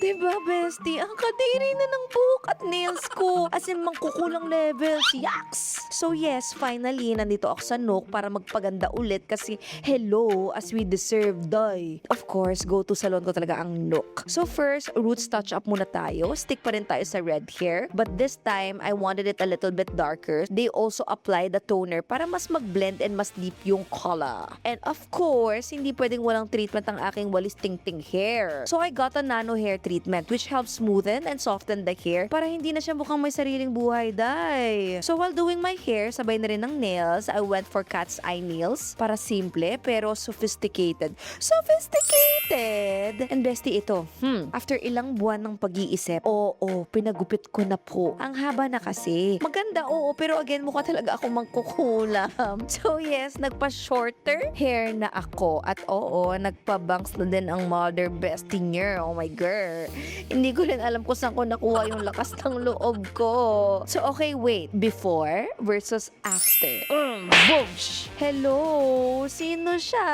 Diba, bestie? Ang kadiri na ng buhok at nails ko. As in, mangkukulang levels. Yaks! So yes, finally, nandito ako sa Nook para magpaganda ulit kasi hello, as we deserve, die. Of course, go-to salon ko talaga ang Nook. So first, roots touch-up muna tayo. Stick pa rin tayo sa red hair. But this time, I wanted it a little bit darker. They also apply the toner para mas mag-blend and mas deep yung color. And of course, hindi pwedeng walang treatment ang aking walis ting-ting hair. So I got a nano hair treatment which helps smoothen and soften the hair para hindi na siya mukhang may sariling buhay, day. So while doing my hair, sabay na rin ng nails, I went for cat's eye nails para simple pero sophisticated. Sophisticated! And bestie, ito. After ilang buwan ng pag-iisip, oo, pinagupit ko na po. Ang haba na kasi. Maganda, oo, pero again, mukha talaga ako mangkukulam. So yes, nagpa-shorter hair na ako. At oo, nagpa-bangs na din ang mother bestie niya. Oh my girl. Hindi ko rin alam kung saan ko nakuha yung lakas ng loob ko. So okay, wait. Before versus after. Boom! Hello! Sino siya?